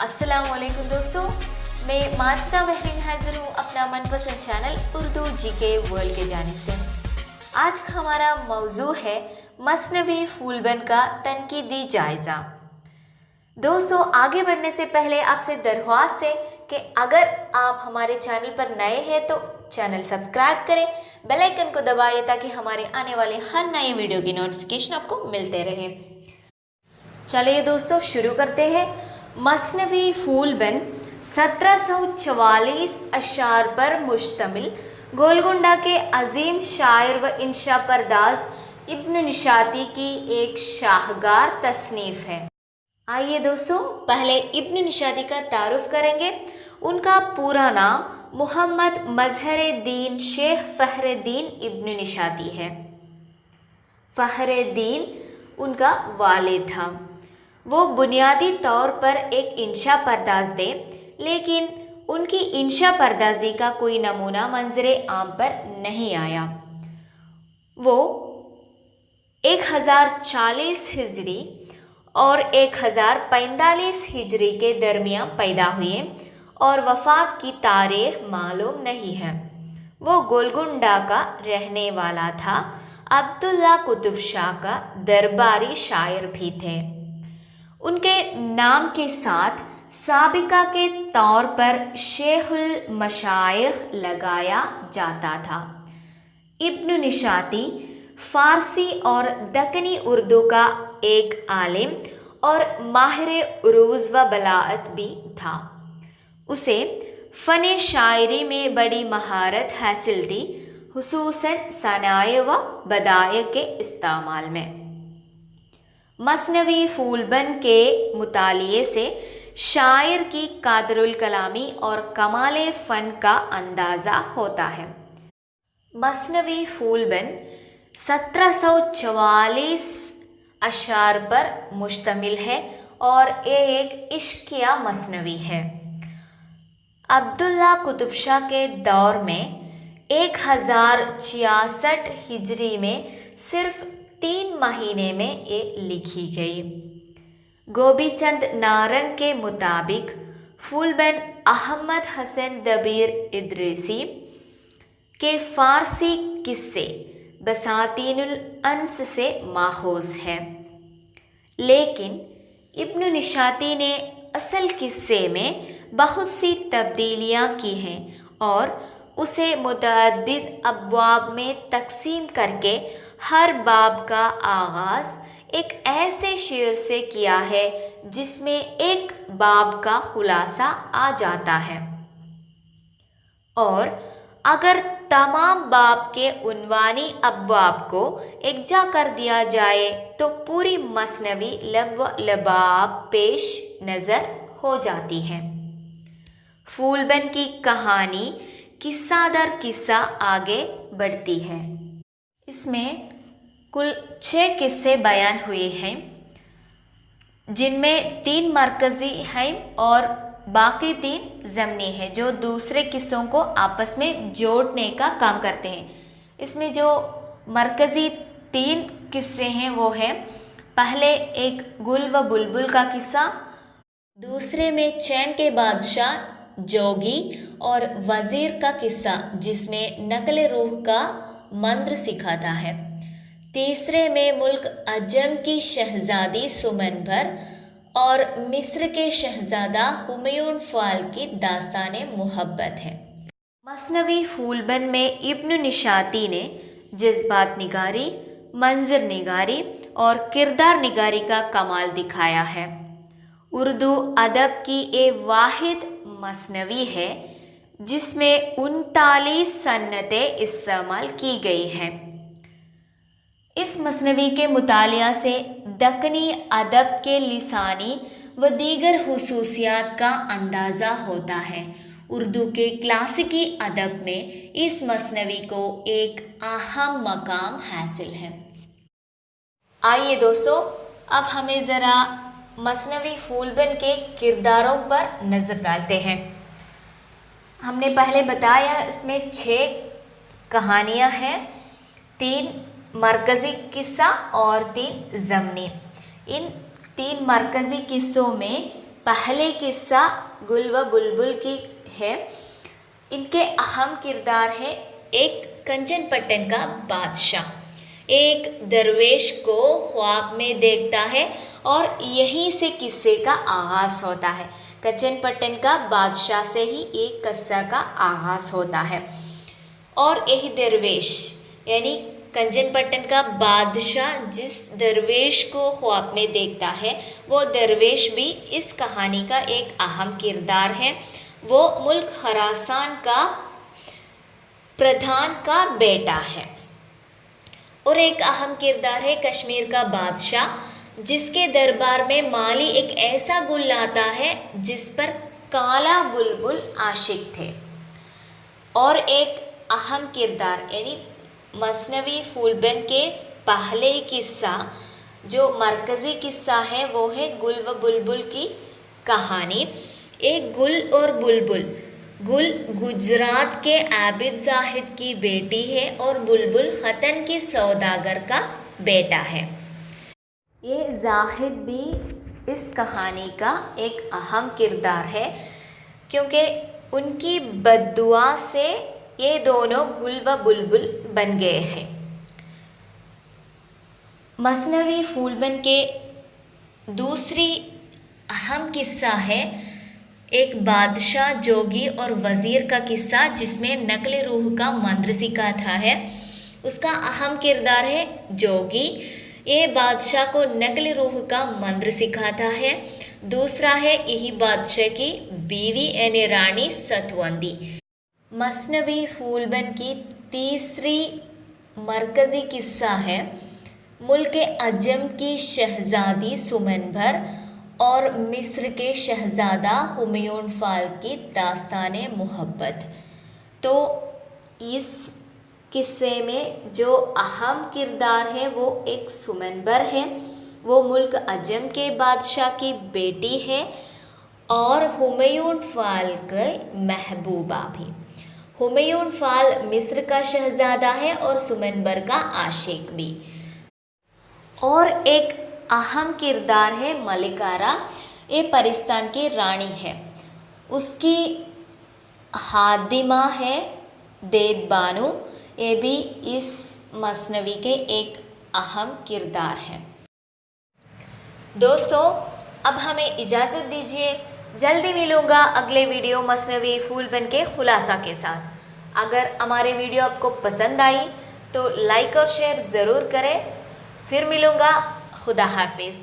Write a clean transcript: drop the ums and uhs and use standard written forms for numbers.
अस्सलामुअलैकुम दोस्तों, मैं माजिदा महरीन हाजिर हूँ अपना मनपसंद चैनल उर्दू जीके वर्ल्ड के जानिब से। आज का हमारा मौजू है मसनवी फूलबन का तनकीदी जायज़ा। दोस्तों, आगे बढ़ने से पहले आपसे दरख्वास्त है कि अगर आप हमारे चैनल पर नए हैं तो चैनल सब्सक्राइब करें, बेल आइकन को दबाइए ताकि हमारे आने वाले हर नए वीडियो की नोटिफिकेशन आपको मिलते रहे। चलिए दोस्तों, शुरू करते हैं। मसनवी फूलबन 1744 अशार पर मुश्तमिल गोलकुंडा के अजीम शायर व इंशा परदाज इब्न निशाती की एक शाहकार तसनीफ़ है। आइए दोस्तों, पहले इब्न निशाती का तारुफ करेंगे। उनका पूरा नाम मोहम्मद मजहर-ए-दीन शेख फ़खरुद्दीन इब्न निशाती है। फ़खरुद्दीन उनका वालिद था। वो बुनियादी तौर पर एक इंशा परदाज थे, लेकिन उनकी इंशा परदाजी का कोई नमूना मंजरे आम पर नहीं आया। वो 1040 हिजरी और 1045 हिजरी के दरमियान पैदा हुए और वफ़ात की तारीख मालूम नहीं है। वो गोलकुंडा का रहने वाला था। अब्दुल्ला कुतुब शाह का दरबारी शायर भी थे। उनके नाम के साथ साबिका के तौर पर शेखुल मशाइख लगाया जाता था। इब्न निशाती फ़ारसी और दक्कनी उर्दू का एक आलिम और माहिर उरूज़ व बलागत भी था। उसे फ़न शायरी में बड़ी महारत हासिल थी, हुसूसन सनाए व बदाए के इस्तेमाल में। मसनवी फूलबन के मुतालिए से शायर की कादरुल कलामी और कमाल फ़न का अंदाज़ा होता है। मसनवी फूलबन 1744 अशार पर मुश्तमिल है और एक इश्किया मसनवी है। अब्दुल्ला कुतुब शाह के दौर में 1066 हिजरी में सिर्फ 3 महीने में ये लिखी गई। गोपीचंद नारंग के मुताबिक फूलबन अहमद हसन दबीर इदरीसी के फ़ारसी किस्से बसातीनुल अंस से माखूज़ है, लेकिन इब्न निशाती ने असल किस्से में बहुत सी तब्दीलियाँ की हैं और उसे मुतअद्दिद अब्वाब में तकसीम करके हर बाब का आगाज़ एक ऐसे शेर से किया है जिसमें एक बाब का खुलासा आ जाता है, और अगर तमाम बाब के उन्वानी अब्वाब को एकजा कर दिया जाए तो पूरी मसनवी लब व लबाब पेश नज़र हो जाती है। फूलबन की कहानी किस्सा दर किस्सा आगे बढ़ती है। इसमें कुल 6 किस्से बयान हुए हैं, जिनमें 3 मरकज़ी हैं और बाकी 3 ज़मनी हैं, जो दूसरे किस्सों को आपस में जोड़ने का काम करते हैं। इसमें जो मरकज़ी 3 किस्से हैं वो हैं, पहले एक गुल व बुलबुल का किस्सा, दूसरे में चैन के बादशाह, जोगी और वज़ीर का किस्सा जिसमें नकल रूह का मंत्र सिखाता है, तीसरे में मुल्क अजम की शहज़ादी सुमनभर और मिस्र के शहज़ादा हुमायूं फ़ाल की दास्ताने मोहब्बत है। मसनवी फूलबन में इब्न निशाती ने जज्बात निगारी, मंजर निगारी और किरदार निगारी का कमाल दिखाया है। उर्दू अदब की एक वाहिद मसनवी है जिसमें 39 सन्नतें इस्तेमाल की गई हैं। इस मसनवी के मुतालिया से दक्कनी अदब के लिसानी व दीगर हुसूसियात का अंदाज़ा होता है। उर्दू के क्लासिकी अदब में इस मसनवी को एक अहम मकाम हासिल है। आइए दोस्तों, अब हमें ज़रा मसनवी फूलबन के किरदारों पर नज़र डालते हैं। हमने पहले बताया इसमें 6 कहानियाँ हैं, 3 मरकज़ी किस्सा और 3 ज़मनी। इन 3 मरकज़ी किस्सों में पहले किस्सा गुल व बुलबुल की है। इनके अहम किरदार है एक कंचन पट्टन का बादशाह एक दरवेश को ख्वाब में देखता है और यहीं से किस्से का आगाज़ होता है। कंचन पट्टन का बादशाह से ही एक किस्सा का आगाज़ होता है और यही दरवेश यानी कंचन पट्टन का बादशाह जिस दरवेश को ख्वाब में देखता है वो दरवेश भी इस कहानी का एक अहम किरदार है। वो मुल्क खरासान का प्रधान का बेटा है। और एक अहम किरदार है कश्मीर का बादशाह जिसके दरबार में माली एक ऐसा गुल लाता है जिस पर काला बुलबुल आशिक थे। और एक अहम किरदार यानी मसनवी फूलबन के पहले किस्सा जो मरकज़ी किस्सा है वो है गुल व बुलबुल की कहानी। एक गुल और बुलबुल, गुल गुजरात के आबिद जाहिद की बेटी है और बुलबुल खतन की सौदागर का बेटा है। ये जाहिद भी इस कहानी का एक अहम किरदार है क्योंकि उनकी बद्दुआ से ये दोनों गुल व बुलबुल बन गए हैं। मसनवी फूलबन के दूसरी अहम किस्सा है एक बादशाह जोगी और वज़ीर का किस्सा जिसमें नकल रूह का मंत्र सिखाता है। उसका अहम किरदार है जोगी। ये बादशाह को नकल रूह का मंत्र सिखाता है। दूसरा है यही बादशाह की बीवी यानी रानी सतवंदी। मसनवी फूलबन की तीसरी मरकज़ी किस्सा है मुल्क अजम की शहज़ादी सुमनभर और मिस्र के शहज़ादा हुमायूं फ़ाल की दास्ताने मोहब्बत। तो इस किस्से में जो अहम किरदार है वो एक सुमनबर है, वो मुल्क अजम के बादशाह की बेटी है और हुमायूं फ़ाल के महबूबा भी। हुमायूं फ़ाल मिस्र का शहज़ादा है और सुमनबर का आशिक भी। और एक अहम किरदार है मलिकारा, ये परिस्तान की रानी है। उसकी हादिमा है देद बानू, ये भी इस मसनवी के एक अहम किरदार है। दोस्तों अब हमें इजाज़त दीजिए, जल्दी मिलूँगा अगले वीडियो मसनवी फूलबन के खुलासा के साथ। अगर हमारे वीडियो आपको पसंद आई तो लाइक और शेयर ज़रूर करें। फिर मिलूँगा, खुदा हाफिज़।